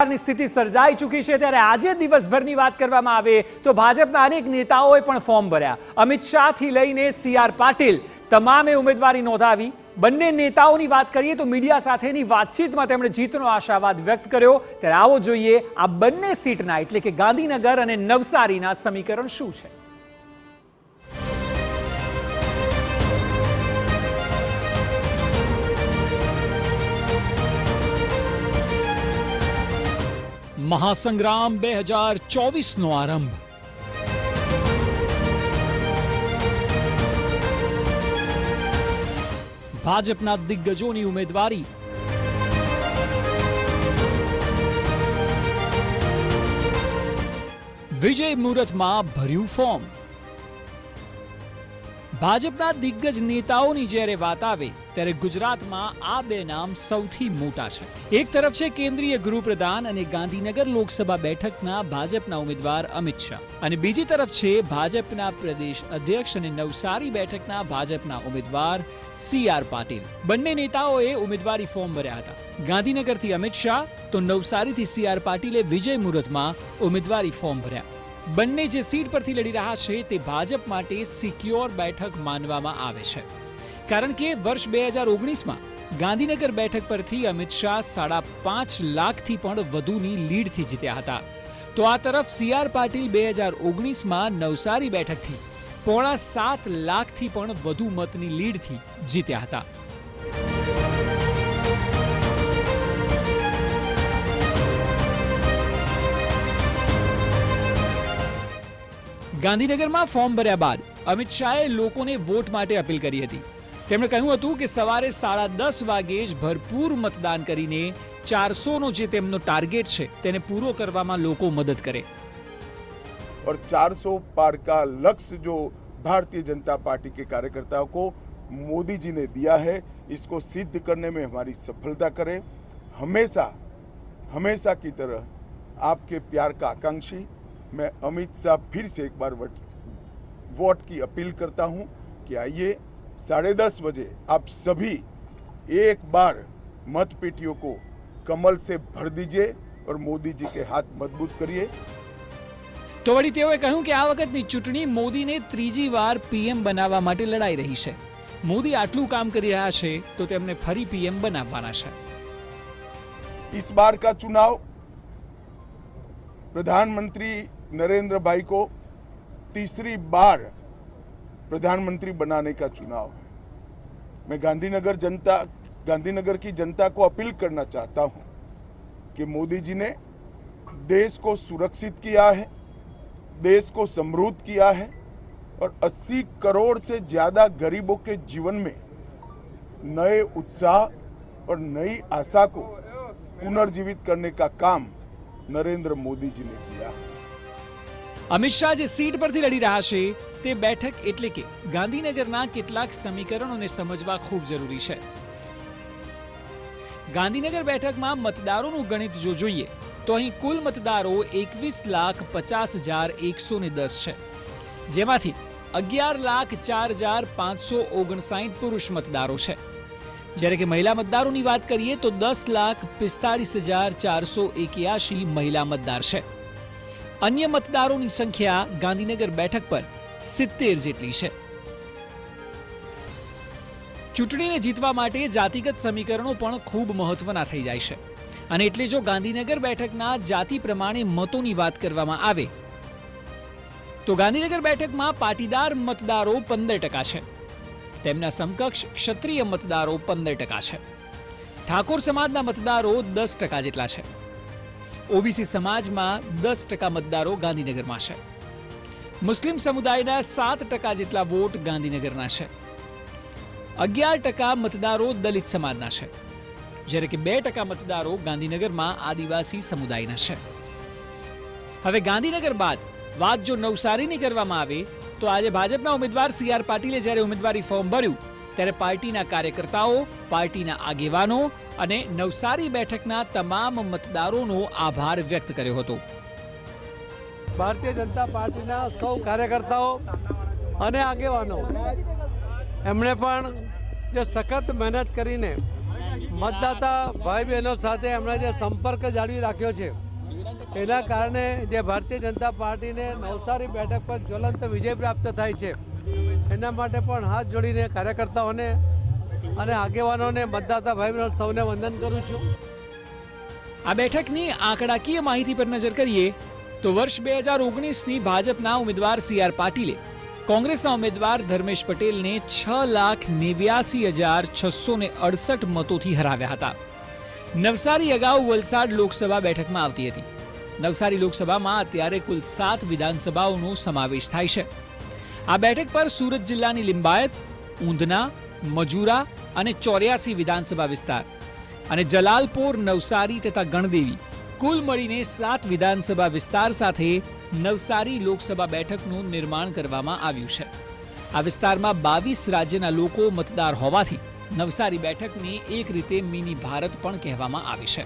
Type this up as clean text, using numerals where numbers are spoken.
પ્રકારની સ્થિતિ સર્જાઈ ચૂકી છે ત્યારે આજે દિવસભરની વાત કરવામાં આવે તો ભાજપના અનેક નેતાઓએ પણ ફોર્મ ભર્યા। અમિત શાહથી લઈને CR પાટીલ તમામે ઉમેદવારી નોંધાવી। બંને નેતાઓની વાત કરીએ તો મીડિયા સાથેની વાતચીતમાં તેમણે જીતનો આશાવાદ વ્યક્ત કર્યો। ત્યારે આવો જોઈએ આ બંને સીટના એટલે કે ગાંધીનગર અને નવસારીના સમીકરણ શું છે। महासंग्राम 2024 નો આરંભ। ભાજપના દિગ્ગજોની ઉમેદવારી, વિજય મુહૂર્તમાં ભર્યું ફોર્મ। ભાજપના દિગ્ગજ નેતાઓની જ્યારે વાત આવે ત્યારે ગુજરાતમાં આ બે નામ સૌથી મોટા છે। એક તરફ છે કેન્દ્રીય ગૃહપ્રધાન અને ગાંધીનગર લોકસભા બેઠકના ભાજપના ઉમેદવાર અમિત શાહ અને બીજી તરફ છે ભાજપના પ્રદેશ અધ્યક્ષ અને નવસારી બેઠકના ભાજપના ઉમેદવાર CR પાટીલ। બંને નેતાઓએ ઉમેદવારી ફોર્મ ભર્યા હતા। ગાંધીનગરથી અમિત શાહ તો નવસારીથી CR પાટીલે વિજય મુહૂર્તમાં ઉમેદવારી ફોર્મ ભર્યા। બંને જે સીટ પરથી લડી રહ્યા છે તે ભાજપ માટે સિક્યોર બેઠક માનવામાં આવે છે, કારણ કે વર્ષ 2019માં ગાંધીનગર બેઠક પરથી અમિત શાહ 5.5 લાખથી પણ વધુની લીડથી જીત્યા હતા। તો આ તરફ CR પાટીલ 2019માં નવસારી બેઠકથી 6.25 લાખથી પણ વધુ મતની લીડથી જીત્યા હતા। ગાંધીનગરમાં ફોર્મ ભર્યા બાદ અમિત શાહે લોકોને વોટ માટે અપીલ કરી હતી। તેમણે કહ્યું હતું કે સવારે 10:30 વાગે જ ભરપૂર મતદાન કરીને 400નો જે તેમનો ટાર્ગેટ છે તેને પૂરો કરવામાં લોકો મદદ કરે। और 400 पार का लक्ष्य जो भारतीय जनता पार्टी के कार्यकर्ताओं को मोदी जी ने दिया है, इसको सिद्ध करने में हमारी सफलता करें। हमेशा हमेशा की तरह आपके प्यार का आकांक्षी मैं अमित शाह फिर से एक बार वोट की अपील करता हूं कि आइए 10:30 बजे आप सभी एक बार मतपेटियों को कमल से भर दीजिए और मोदी जी के हाथ मजबूत करिए। તો વળી તેઓએ કહ્યું કે આ વખતની ચૂંટણી મોદીને ત્રીજી વાર PM બનાવવા માટે લડાઈ રહી છે। મોદી આટલું કામ કરી રહ્યા છે તો તેમને ફરી PM બનાવવાના છે। इस बार का चुनाव प्रधानमंत्री नरेंद्र भाई को तीसरी बार प्रधानमंत्री बनाने का चुनाव है। मैं गांधीनगर की जनता को अपील करना चाहता हूं कि मोदी जी ने देश को सुरक्षित किया है, देश को समृद्ध किया है और 80 करोड़ से ज्यादा गरीबों के जीवन में नए उत्साह और नई आशा को पुनर्जीवित करने का काम नरेंद्र मोदी जी ने किया। અમિત શાહ જે સીટ પરથી લડી રહ્યા છે તે બેઠક એટલે કે ગાંધીનગરના કેટલાક સમીકરણોને સમજવા ખૂબ જરૂરી છે। ગાંધીનગર બેઠકમાં મતદારોનું ગણિત જો જોઈએ તો અહીં કુલ મતદારો 21,50,110 છે, જેમાંથી 11,04,559 પુરુષ મતદારો છે, જ્યારે કે મહિલા મતદારોની વાત કરીએ તો 10,45,481 મહિલા મતદાર છે। अन्य मतदारों संख्या गांधीनगर बैठक पर 70 जेटली है। चूंटणी ने जीतवा माटे जातिगत समीकरणों पण खूब महत्वना थई जाय छे अने एटले जो गांधीनगर बैठकना जाति प्रमाणे मतोनी वात करवामां आवे तो गांधीनगर बैठकमां पाटीदार मतदारो 15% छे, तेमना समकक्ष क्षत्रिय मतदारो 15% छे, ठाकोर समाजना मतदारो 10% जेटला छे, ओबीसी समाज में 10% मतदारों गांधीनगर में है, मुस्लिम समुदायना 7% जेटला वोट गांधीनगरना है, 11% मतदारों दलित समाजना है, જ્યારે કે 2% मतदारों गांधीनगर में आदिवासी समुदायना है। हवे गांधीनगर बाद बात जो नवसारीनी करवामां आवे तो आज भाजपना उम्मीदवार CR पाटीले ज्यारे उम्मीदवारी फॉर्म भर्યું ત્યારે પાર્ટીના કાર્યકર્તાઓ, પાર્ટીના આગેવાનો અને નવસારી બેઠકના તમામ મતદારોનો આભાર વ્યક્ત કર્યો હતો। ભારતીય જનતા પાર્ટીના સૌ કાર્યકર્તાઓ અને આગેવાનો એમણે પણ જે સખત મહેનત કરીને મતદાતા ભાઈ બહેનો સાથે એમણે જે સંપર્ક જાળવી રાખ્યો છે એના કારણે જે ભારતીય જનતા પાર્ટીને નવસારી બેઠક પર જ્વલંત વિજય પ્રાપ્ત થાય છે એના માટે પણ હાથ જોડીને કાર્યકર્તાઓને અને આગેવાનોને મતદાતા ભાઈ બહેનો સૌને વંદન કરું છું. આ બેઠકની આંકડાકીય માહિતી પર નજર કરીએ તો વર્ષ 2019ની ભાજપના ઉમેદવાર CR પાટીલે કોંગ્રેસના ઉમેદવાર ધર્મેશ પટેલને 6,89,668 મતોથી હરાવ્યા હતા. નવસારી અગાઉ વલસાડ લોકસભા બેઠકમાં આવતી હતી. નવસારી લોકસભામાં અત્યારે કુલ 7 વિધાનસભાઓનો સમાવેશ થાય છે. આ બેઠક પર સુરત જિલ્લાની લિંબાયત, ઊંધના, મજૂરા અને 84 વિધાનસભા વિસ્તાર અને જલાલપોર, નવસારી તથા ગણદેવી કુલ મળીને 7 વિધાનસભા વિસ્તાર સાથે નવસારી લોકસભા બેઠકનું નિર્માણ કરવામાં આવ્યું છે. આ વિસ્તારમાં 22 રાજ્યના લોકો મતદાર હોવાથી નવસારી બેઠકને એક રીતે મિની ભારત પણ કહેવામાં આવે છે.